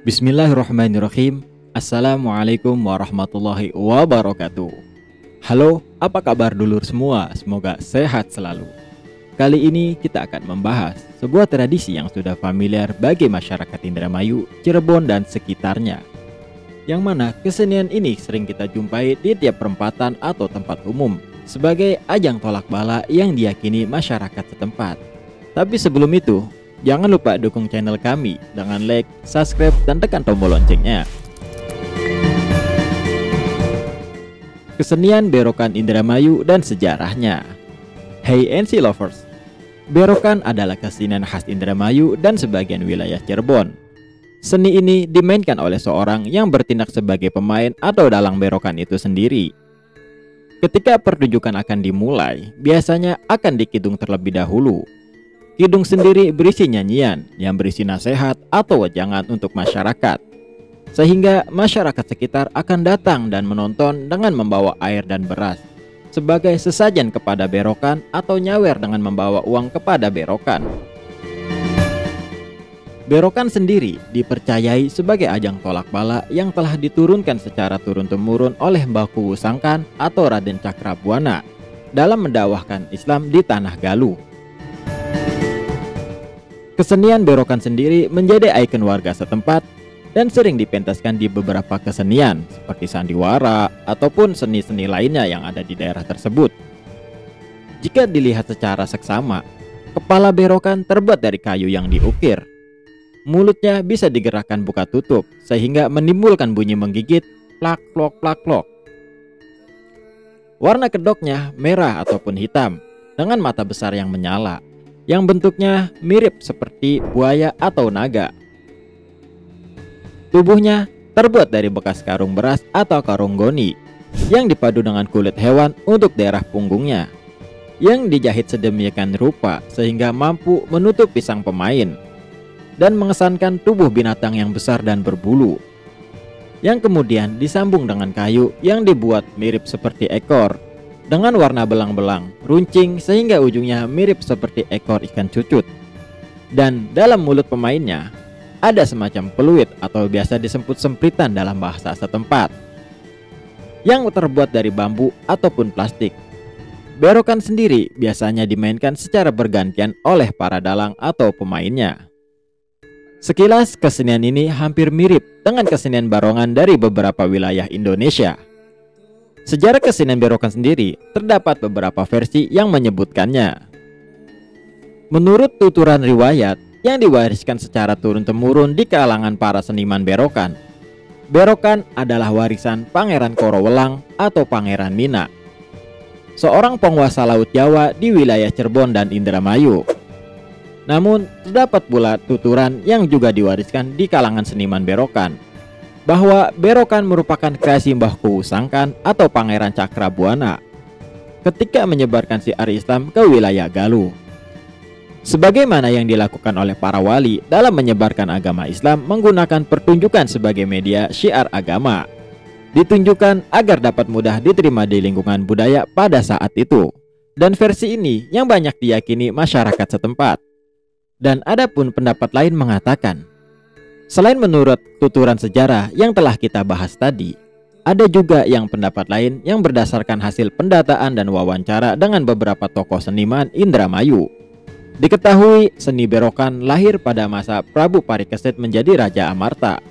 Bismillahirrahmanirrahim. Assalamualaikum warahmatullahi wabarakatuh. Halo, apa kabar dulur semua? Semoga sehat selalu. Kali ini kita akan membahas sebuah tradisi yang sudah familiar bagi masyarakat Indramayu, Cirebon dan sekitarnya, yang mana kesenian ini sering kita jumpai di tiap perempatan atau tempat umum sebagai ajang tolak bala yang diyakini masyarakat setempat. Tapi sebelum itu, jangan lupa dukung channel kami dengan like, subscribe, dan tekan tombol loncengnya. Kesenian berokan Indramayu dan sejarahnya. Hey NC lovers, berokan adalah kesenian khas Indramayu dan sebagian wilayah Cirebon. Seni ini dimainkan oleh seorang yang bertindak sebagai pemain atau dalang berokan itu sendiri. Ketika pertunjukan akan dimulai, biasanya akan dikidung terlebih dahulu. Kidung sendiri berisi nyanyian yang berisi nasihat atau wejangan untuk masyarakat, sehingga masyarakat sekitar akan datang dan menonton dengan membawa air dan beras sebagai sesajen kepada berokan atau nyawer dengan membawa uang kepada berokan. Berokan sendiri dipercayai sebagai ajang tolak bala yang telah diturunkan secara turun-temurun oleh Mbah Kuwu Sangkan atau Raden Cakrabuana dalam mendakwahkan Islam di Tanah Galuh. Kesenian berokan sendiri menjadi ikon warga setempat dan sering dipentaskan di beberapa kesenian seperti sandiwara ataupun seni-seni lainnya yang ada di daerah tersebut. Jika dilihat secara seksama, kepala berokan terbuat dari kayu yang diukir. Mulutnya bisa digerakkan buka tutup sehingga menimbulkan bunyi menggigit plak plok plak plok. Warna kedoknya merah ataupun hitam dengan mata besar yang menyala, yang bentuknya mirip seperti buaya atau naga. Tubuhnya terbuat dari bekas karung beras atau karung goni yang dipadu dengan kulit hewan untuk daerah punggungnya, yang dijahit sedemikian rupa sehingga mampu menutupi sang pemain dan mengesankan tubuh binatang yang besar dan berbulu, yang kemudian disambung dengan kayu yang dibuat mirip seperti ekor dengan warna belang-belang, runcing sehingga ujungnya mirip seperti ekor ikan cucut. Dan dalam mulut pemainnya ada semacam peluit atau biasa disebut sempritan dalam bahasa setempat, yang terbuat dari bambu ataupun plastik. Berokan sendiri biasanya dimainkan secara bergantian oleh para dalang atau pemainnya. Sekilas kesenian ini hampir mirip dengan kesenian barongan dari beberapa wilayah Indonesia. Sejarah kesenian berokan sendiri terdapat beberapa versi yang menyebutkannya. Menurut tuturan riwayat yang diwariskan secara turun-temurun di kalangan para seniman berokan, berokan adalah warisan Pangeran Korowelang atau Pangeran Mina, seorang penguasa laut Jawa di wilayah Cirebon dan Indramayu. Namun terdapat pula tuturan yang juga diwariskan di kalangan seniman berokan bahwa berokan merupakan kreasi Mbah Kuwu Sangkan atau Pangeran Cakrabuana ketika menyebarkan syiar Islam ke wilayah Galuh. Sebagaimana yang dilakukan oleh para wali dalam menyebarkan agama Islam menggunakan pertunjukan sebagai media syiar agama, ditunjukkan agar dapat mudah diterima di lingkungan budaya pada saat itu. Dan versi ini yang banyak diyakini masyarakat setempat. Dan ada pun pendapat lain mengatakan, selain menurut tuturan sejarah yang telah kita bahas tadi, ada juga yang pendapat lain yang berdasarkan hasil pendataan dan wawancara dengan beberapa tokoh seniman Indramayu. Diketahui seni berokan lahir pada masa Prabu Parikesit menjadi Raja Amarta.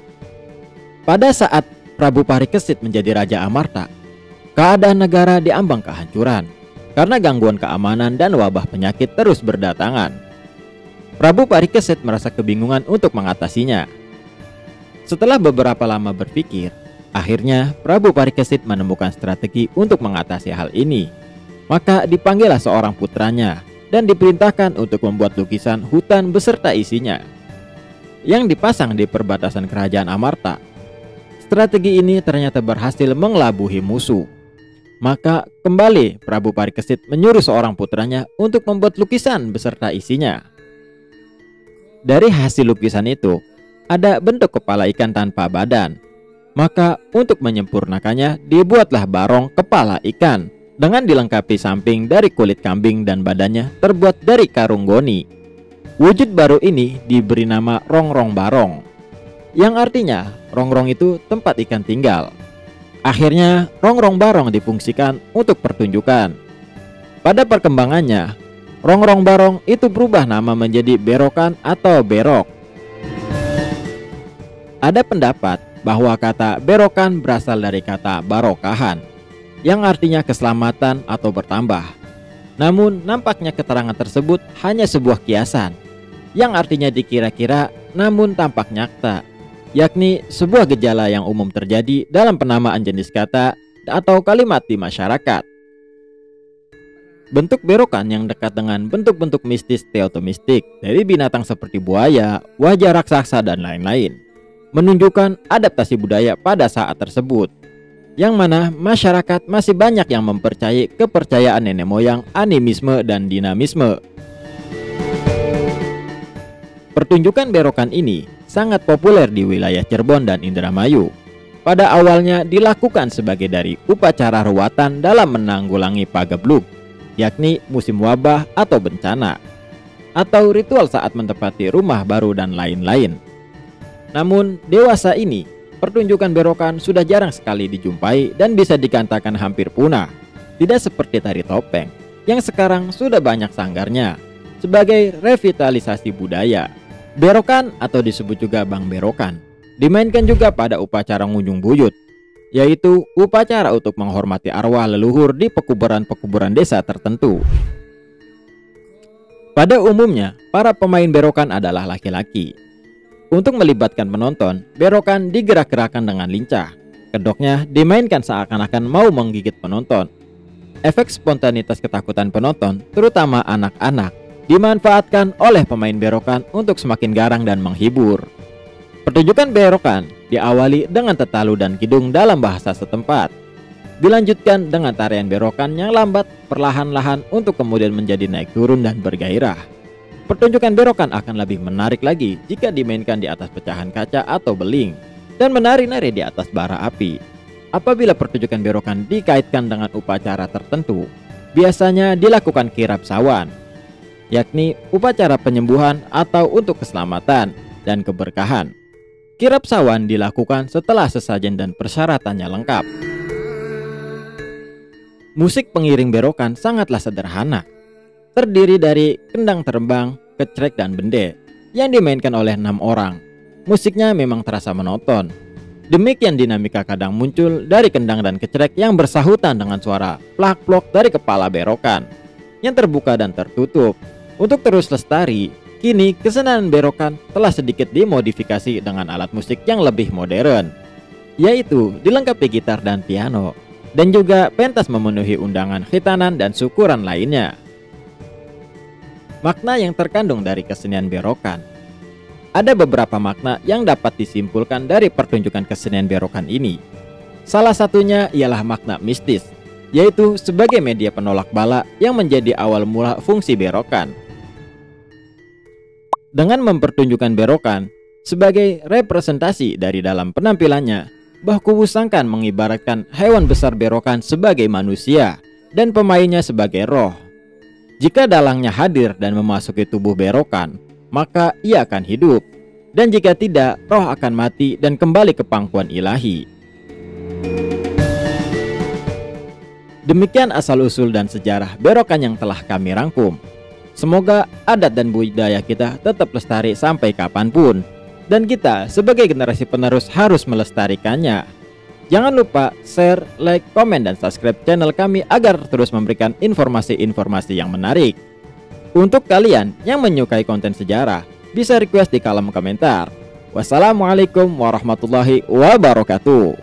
Pada saat Prabu Parikesit menjadi Raja Amarta, keadaan negara diambang kehancuran karena gangguan keamanan dan wabah penyakit terus berdatangan. Prabu Parikesit merasa kebingungan untuk mengatasinya. Setelah beberapa lama berpikir, akhirnya Prabu Parikesit menemukan strategi untuk mengatasi hal ini. Maka dipanggillah seorang putranya dan diperintahkan untuk membuat lukisan hutan beserta isinya yang dipasang di perbatasan kerajaan Amarta. Strategi ini ternyata berhasil mengelabuhi musuh. Maka kembali Prabu Parikesit menyuruh seorang putranya untuk membuat lukisan beserta isinya. Dari hasil lukisan itu ada bentuk kepala ikan tanpa badan. Maka untuk menyempurnakannya dibuatlah barong kepala ikan dengan dilengkapi samping dari kulit kambing dan badannya terbuat dari karung goni. Wujud baru ini diberi nama rongrong barong, yang artinya rongrong itu tempat ikan tinggal. Akhirnya rongrong barong difungsikan untuk pertunjukan. Pada perkembangannya, rongrong barong itu berubah nama menjadi berokan atau berok. Ada pendapat bahwa kata berokan berasal dari kata barokahan, yang artinya keselamatan atau bertambah. Namun nampaknya keterangan tersebut hanya sebuah kiasan, yang artinya dikira-kira namun tampak nyata, yakni sebuah gejala yang umum terjadi dalam penamaan jenis kata atau kalimat di masyarakat. Bentuk berokan yang dekat dengan bentuk-bentuk mistis teotomistik dari binatang seperti buaya, wajah raksasa, dan lain-lain, menunjukkan adaptasi budaya pada saat tersebut, yang mana masyarakat masih banyak yang mempercayai kepercayaan nenek moyang, animisme, dan dinamisme. Pertunjukan berokan ini sangat populer di wilayah Cirebon dan Indramayu. Pada awalnya dilakukan sebagai dari upacara ruwatan dalam menanggulangi pagebluk, yakni musim wabah atau bencana, atau ritual saat menempati rumah baru dan lain-lain. Namun dewasa ini, pertunjukan berokan sudah jarang sekali dijumpai dan bisa dikatakan hampir punah. Tidak seperti tari topeng, yang sekarang sudah banyak sanggarnya. Sebagai revitalisasi budaya, berokan atau disebut juga bang berokan dimainkan juga pada upacara ngunjung buyut, yaitu upacara untuk menghormati arwah leluhur di pekuburan-pekuburan desa tertentu. Pada umumnya, para pemain berokan adalah laki-laki. Untuk melibatkan penonton, berokan digerak-gerakan dengan lincah. Kedoknya dimainkan seakan-akan mau menggigit penonton. Efek spontanitas ketakutan penonton, terutama anak-anak, dimanfaatkan oleh pemain berokan untuk semakin garang dan menghibur. Pertunjukan berokan diawali dengan tetalu dan kidung dalam bahasa setempat. Dilanjutkan dengan tarian berokan yang lambat perlahan-lahan untuk kemudian menjadi naik turun dan bergairah. Pertunjukan berokan akan lebih menarik lagi jika dimainkan di atas pecahan kaca atau beling dan menari-nari di atas bara api. Apabila pertunjukan berokan dikaitkan dengan upacara tertentu, biasanya dilakukan kirap sawan, yakni upacara penyembuhan atau untuk keselamatan dan keberkahan. Kirap sawan dilakukan setelah sesajen dan persyaratannya lengkap. Musik pengiring berokan sangatlah sederhana, terdiri dari kendang terbang, kecrek, dan bende yang dimainkan oleh 6 orang. Musiknya memang terasa monoton. Demikian dinamika kadang muncul dari kendang dan kecrek yang bersahutan dengan suara plak-plok dari kepala berokan yang terbuka dan tertutup. Untuk terus lestari, kini kesenian berokan telah sedikit dimodifikasi dengan alat musik yang lebih modern, yaitu dilengkapi gitar dan piano, dan juga pentas memenuhi undangan khitanan dan syukuran lainnya. Makna yang terkandung dari kesenian berokan. Ada beberapa makna yang dapat disimpulkan dari pertunjukan kesenian berokan ini. Salah satunya ialah makna mistis, yaitu sebagai media penolak bala yang menjadi awal mula fungsi berokan. Dengan mempertunjukkan berokan sebagai representasi dari dalam penampilannya, Mbah Kuwu Sangkan mengibaratkan hewan besar berokan sebagai manusia dan pemainnya sebagai roh. Jika dalangnya hadir dan memasuki tubuh berokan, maka ia akan hidup, dan jika tidak, roh akan mati dan kembali ke pangkuan ilahi. Demikian asal-usul dan sejarah berokan yang telah kami rangkum. Semoga adat dan budaya kita tetap lestari sampai kapanpun, dan kita sebagai generasi penerus harus melestarikannya. Jangan lupa share, like, komen, dan subscribe channel kami agar terus memberikan informasi-informasi yang menarik. Untuk kalian yang menyukai konten sejarah, bisa request di kolom komentar. Wassalamualaikum warahmatullahi wabarakatuh.